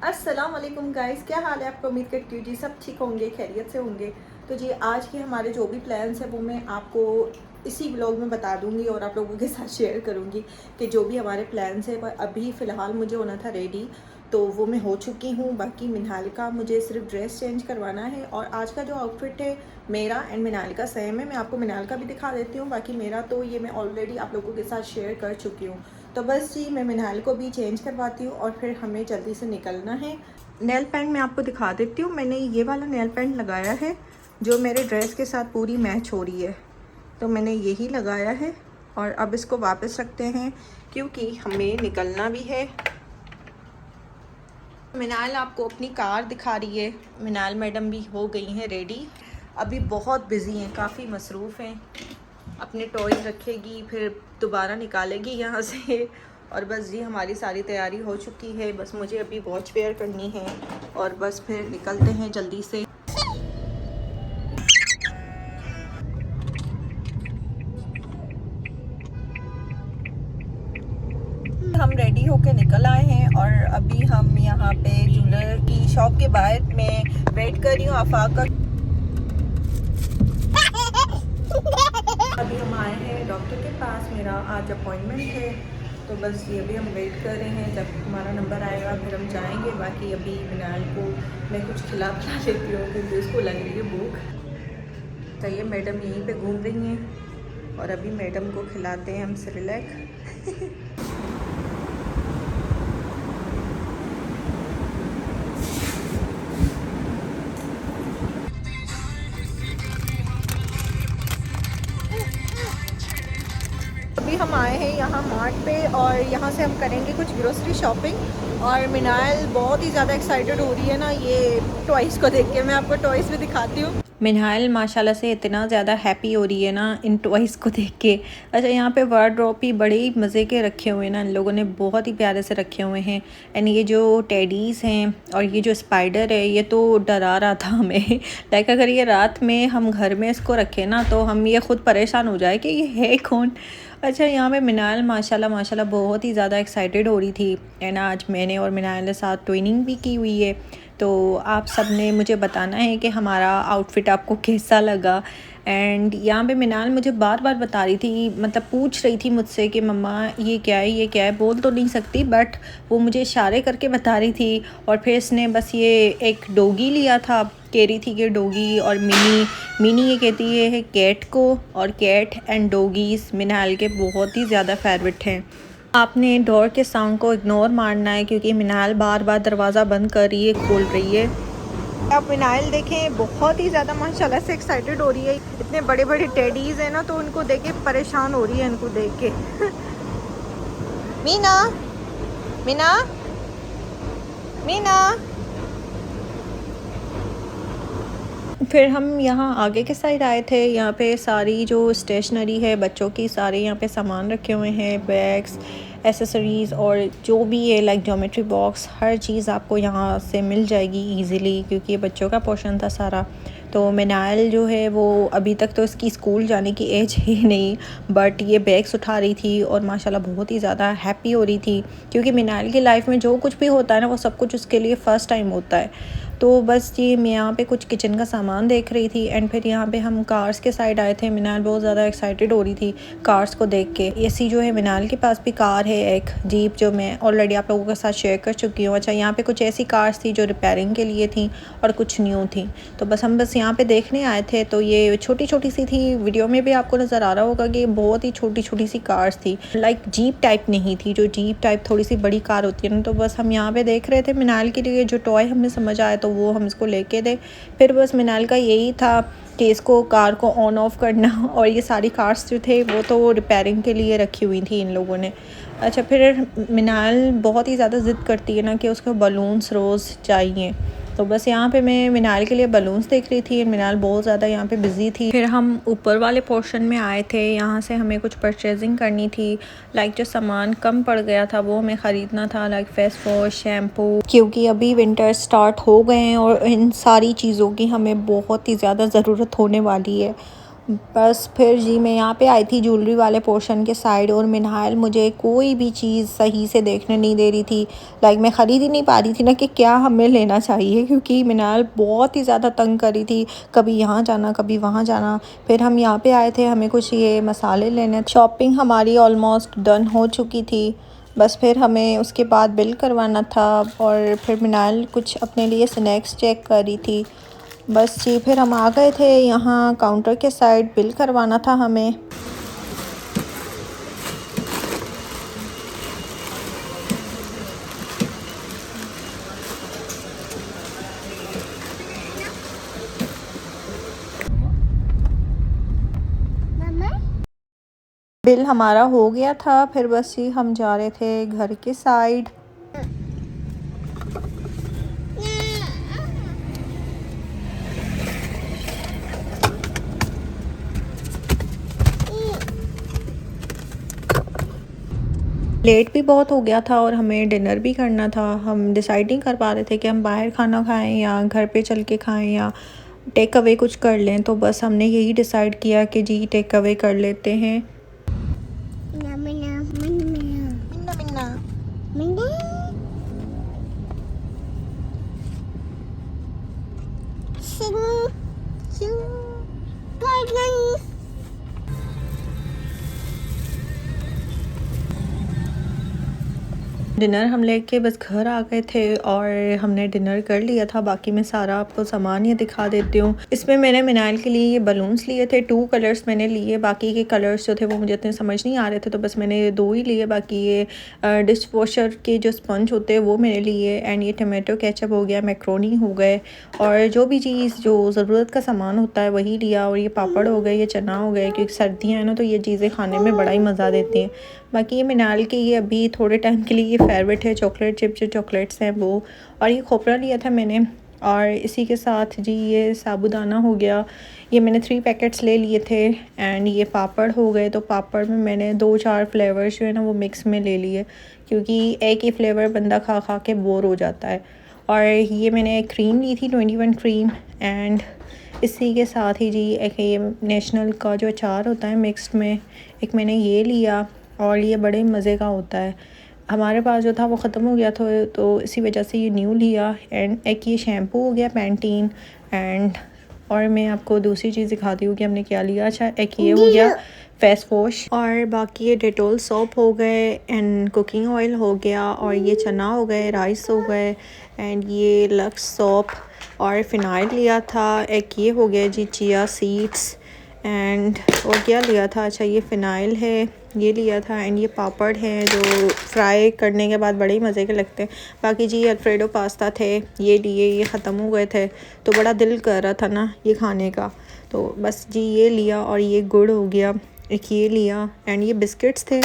अस्सलाम वालेकुम गाइस, क्या हाल है आपको। उम्मीद करती हूँ जी सब ठीक होंगे, खैरियत से होंगे। तो जी आज के हमारे जो भी प्लान्स हैं वो मैं आपको इसी व्लॉग में बता दूंगी और आप लोगों के साथ शेयर करूंगी कि जो भी हमारे प्लान्स हैं। पर अभी फ़िलहाल मुझे होना था रेडी, तो वो मैं हो चुकी हूँ। बाकी मिनाल का मुझे सिर्फ ड्रेस चेंज करवाना है। और आज का जो आउटफिट है मेरा एंड मिनाल का सेम है। मैं आपको मिनाल का भी दिखा देती हूँ, बाकी मेरा तो ये मैं ऑलरेडी आप लोगों के साथ शेयर कर चुकी हूँ। तो बस जी मैं मिनाल को भी चेंज करवाती हूँ और फिर हमें जल्दी से निकलना है। नेल पेंट मैं आपको दिखा देती हूँ। मैंने ये वाला नेल पेंट लगाया है जो मेरे ड्रेस के साथ पूरी मैच हो रही है, तो मैंने यही लगाया है। और अब इसको वापस रखते हैं क्योंकि हमें निकलना भी है। मिनाल आपको अपनी कार दिखा रही है। मिनाल मैडम भी हो गई हैं रेडी, अभी बहुत बिजी हैं, काफ़ी मसरूफ़ हैं। अपने टॉयज़ रखेगी फिर दोबारा निकालेगी यहाँ से। और बस जी हमारी सारी तैयारी हो चुकी है, बस मुझे अभी वॉच वेयर करनी है और बस फिर निकलते हैं जल्दी से। हम रेडी होके निकल आए हैं और अभी हम यहाँ पे ज्वेलर की शॉप के बाहर में वेट कर रही हूँ आफाक का। अभी हम आए हैं डॉक्टर के पास, मेरा आज अपॉइंटमेंट है। तो बस ये अभी हम वेट कर रहे हैं, जब हमारा नंबर आएगा फिर हम जाएंगे। बाकी अभी मिनाल को मैं कुछ खिला पिला लेती हूँ क्योंकि उसको लग रही है भूख। तो ये मैडम यहीं पे घूम रही हैं और अभी मैडम को खिलाते हैं हम सेरेलैक। अभी हम आए हैं यहाँ मार्ट पे और यहाँ से हम करेंगे कुछ ग्रोसरी शॉपिंग। और मिनाल बहुत ही ज़्यादा एक्साइटेड हो रही है ना ये टॉयज़ को देख के। मैं आपको टॉयज़ भी दिखाती हूँ। मिनाल माशाल्लाह से इतना ज़्यादा हैप्पी हो रही है ना इन टॉयज़ को देख के। अच्छा यहाँ पे वार्डरोब भी बड़े ही मज़े के रखे हुए हैं ना, इन लोगों ने बहुत ही प्यारे से रखे हुए हैं। एंड ये जो टेडीज़ हैं और ये जो स्पाइडर है ये तो डरा रहा था हमें। लाइक अगर ये रात में हम घर में इसको रखें ना तो हम ये ख़ुद परेशान हो जाए कि ये है कौन। अच्छा यहाँ पे मिनाल माशाल्लाह बहुत ही ज़्यादा एक्साइटेड हो रही थी। एंड आज मैंने और मिनाल के साथ ट्विनिंग भी की हुई है। तो आप सब ने मुझे बताना है कि हमारा आउटफिट आपको कैसा लगा। एंड यहाँ पे मिनाल मुझे बार बार बता रही थी, मतलब पूछ रही थी मुझसे कि मम्मा ये क्या है, ये क्या है। बोल तो नहीं सकती बट वो मुझे इशारे करके बता रही थी। और फिर इसने बस ये एक डॉगी लिया था, कह रही थी कि डॉगी और मिनी ये कहती है कैट को। और कैट एंड डॉगीज़ मिनाल के बहुत ही ज़्यादा फेवरेट हैं। आपने डोर के साउंड को इग्नोर मारना है क्योंकि मिनाल बार बार दरवाज़ा बंद कर रही है, खोल रही है। आप मिनाल देखें बहुत ही ज़्यादा माशाल्लाह से एक्साइटेड हो रही है। इतने बड़े बड़े टेडीज़ हैं ना तो उनको देख के परेशान हो रही है, इनको देख के। मीना मीना मीना। फिर हम यहाँ आगे के साइड आए थे। यहाँ पे सारी जो स्टेशनरी है बच्चों की, सारे यहाँ पे सामान रखे हुए हैं, बैग्स, एसेसरीज़ और जो भी है लाइक ज्योमेट्री बॉक्स, हर चीज़ आपको यहाँ से मिल जाएगी इजीली क्योंकि ये बच्चों का पोर्शन था सारा। तो मिनाल जो है वो अभी तक तो इसकी स्कूल जाने की एज है नहीं, बट ये बैग्स उठा रही थी और माशाल्लाह बहुत ही ज़्यादा हैप्पी हो रही थी क्योंकि मिनाल की लाइफ में जो कुछ भी होता है ना वो सब कुछ उसके लिए फ़र्स्ट टाइम होता है। तो बस जी मैं यहाँ पे कुछ किचन का सामान देख रही थी। एंड फिर यहाँ पे हम कार्स के साइड आए थे। मिनाल बहुत ज़्यादा एक्साइटेड हो रही थी कार्स को देख के। ऐसी जो है मिनाल के पास भी कार है एक जीप, जो मैं ऑलरेडी आप लोगों के साथ शेयर कर चुकी हूँ। अच्छा यहाँ पे कुछ ऐसी कार्स थी जो रिपेयरिंग के लिए थी और कुछ न्यू थी। तो बस हम यहाँ पे देखने आए थे। तो ये छोटी छोटी सी थी, वीडियो में भी आपको नज़र आ रहा होगा कि बहुत ही छोटी छोटी सी कार्स थी, लाइक जीप टाइप नहीं थी। जो जीप टाइप थोड़ी सी बड़ी कार होती है ना। तो बस हम यहाँ पे देख रहे थे मिनाल के लिए जो टॉय हमें समझ आया तो वो हम इसको लेके दे। फिर बस मिनाल का यही था कि इसको कार को ऑन ऑफ करना। और ये सारी कार्स जो थे वो तो रिपेयरिंग के लिए रखी हुई थी इन लोगों ने। अच्छा फिर मिनाल बहुत ही ज़्यादा ज़िद करती है ना कि उसको बलून्स रोज़ चाहिए। तो बस यहाँ पे मैं मिनाल के लिए बलून्स देख रही थी। मिनाल बहुत ज़्यादा यहाँ पे बिज़ी थी। फिर हम ऊपर वाले पोर्शन में आए थे, यहाँ से हमें कुछ परचेजिंग करनी थी। लाइक जो सामान कम पड़ गया था वो हमें ख़रीदना था, लाइक फेस वॉश, शैम्पू, क्योंकि अभी विंटर स्टार्ट हो गए हैं और इन सारी चीज़ों की हमें बहुत ही ज़्यादा ज़रूरत होने वाली है। बस फिर जी मैं यहाँ पे आई थी ज्वेलरी वाले पोर्शन के साइड, और मिनाल मुझे कोई भी चीज़ सही से देखने नहीं दे रही थी। लाइक मैं ख़रीद ही नहीं पा रही थी ना कि क्या हमें लेना चाहिए, क्योंकि मिनाल बहुत ही ज़्यादा तंग कर रही थी, कभी यहाँ जाना कभी वहाँ जाना। फिर हम यहाँ पे आए थे, हमें कुछ ये मसाले लेने। शॉपिंग हमारी ऑलमोस्ट डन हो चुकी थी, बस फिर हमें उसके बाद बिल करवाना था, और फिर मिनाल कुछ अपने लिए स्नैक्स चेक कर रही थी। बस जी फिर हम आ गए थे यहाँ काउंटर के साइड, बिल करवाना था हमें। बिल हमारा हो गया था, फिर बस जी हम जा रहे थे घर के साइड। लेट भी बहुत हो गया था और हमें डिनर भी करना था। हम डिसाइड नहीं कर पा रहे थे कि हम बाहर खाना खाएं या घर पे चल के खाएं या टेक अवे कुछ कर लें, तो बस हमने यही डिसाइड किया कि जी टेक अवे कर लेते हैं। मिन्ना मिन्ना डिनर हम लेके बस घर आ गए थे और हमने डिनर कर लिया था। बाकी मैं सारा आपको सामान ये दिखा देती हूँ। इसमें मैंने मिनाइल के लिए ये बलून्स लिए थे, 2 कलर्स मैंने लिए, बाकी के कलर्स जो थे वो मुझे इतने समझ नहीं आ रहे थे, तो बस मैंने 2 ही लिए। बाकी ये डिश वॉशर के जो स्पंज होते हैं वो मैंने लिए, एंड ये टमाटो केचप हो गया, मैक्रोनी हो गए, और जो भी चीज़ जो ज़रूरत का सामान होता है वही लिया। और ये पापड़ हो गए, ये चना हो गए, क्योंकि सर्दियाँ हैं ना तो ये चीज़ें खाने में बड़ा ही मज़ा देती हैं। बाकी ये मिनाल के ये अभी थोड़े टाइम के लिए ये फेवरेट है, चॉकलेट चिप जो चॉकलेट्स हैं वो। और ये खोपरा लिया था मैंने, और इसी के साथ जी ये साबूदाना हो गया, ये मैंने 3 पैकेट्स ले लिए थे। एंड ये पापड़ हो गए, तो पापड़ में मैंने 2-4 फ्लेवर्स जो है ना वो मिक्स में ले लिए, क्योंकि एक ही फ्लेवर बंदा खा खा के बोर हो जाता है। और ये मैंने क्रीम ली थी 21 क्रीम, एंड इसी के साथ ही जी एक ये नेशनल का जो अचार होता है मिक्स्ड में, एक मैंने ये लिया, और ये बड़े मज़े का होता है। हमारे पास जो था वो ख़त्म हो गया था, तो इसी वजह से ये न्यू लिया। एंड एक ये शैम्पू हो गया पैंटीन, एंड और मैं आपको दूसरी चीज़ दिखाती हूँ कि हमने क्या लिया। अच्छा, एक ये हो गया फेस वॉश, और बाकी ये डेटोल सोप हो गए, एंड कुकिंग ऑयल हो गया, और ये चना हो गए, राइस हो गए, एंड ये लक्स सोप, और फिनाइल लिया था। एक ये हो गया जी चिया सीड्स, एंड और क्या लिया था, अच्छा ये फ़िनाइल है, ये लिया था। एंड ये पापड़ हैं जो फ्राई करने के बाद बड़े ही मज़े के लगते हैं। बाकी जी अल्फ्रेडो पास्ता थे, ये लिए, ये ख़त्म हो गए थे, तो बड़ा दिल कर रहा था ना ये खाने का, तो बस जी ये लिया। और ये गुड़ हो गया, एक ये लिया, एंड ये बिस्किट्स थे,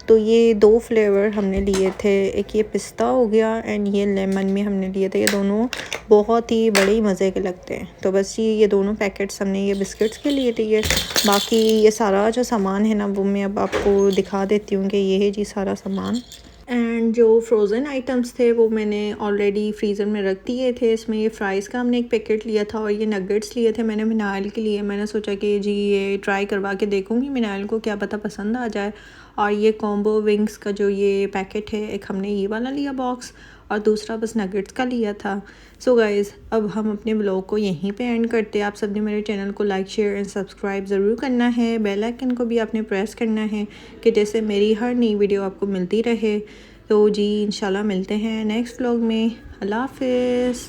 तो ये 2 फ्लेवर हमने लिए थे, एक ये पिस्ता हो गया, एंड ये लेमन में हमने लिए थे। ये दोनों बहुत ही बड़े ही मज़े के लगते हैं, तो बस ये दोनों पैकेट्स हमने ये बिस्किट्स के लिए लिए। बाकी ये सारा जो सामान है ना वो मैं अब आपको दिखा देती हूँ कि ये है जी सारा सामान। एंड जो फ्रोज़न आइटम्स थे वो मैंने ऑलरेडी फ्रीज़र में रख दिए थे। इसमें ये फ्राइज़ का हमने एक पैकेट लिया था, और ये नगेट्स लिए थे मैंने मिनाइल के लिए। मैंने सोचा कि जी ये ट्राई करवा के देखूँगी मिनाइल को, क्या पता पसंद आ जाए। और ये कॉम्बो विंग्स का जो ये पैकेट है, एक हमने ये वाला लिया बॉक्स, और दूसरा बस नगेट्स का लिया था। सो गाइज़, अब हम अपने ब्लॉग को यहीं पे एंड करते हैं। आप सब ने मेरे चैनल को लाइक शेयर एंड सब्सक्राइब ज़रूर करना है। बेल आइकन को भी आपने प्रेस करना है कि जैसे मेरी हर नई वीडियो आपको मिलती रहे। तो जी इंशाल्लाह मिलते हैं नेक्स्ट ब्लॉग में। अल्लाह हाफ़िज़।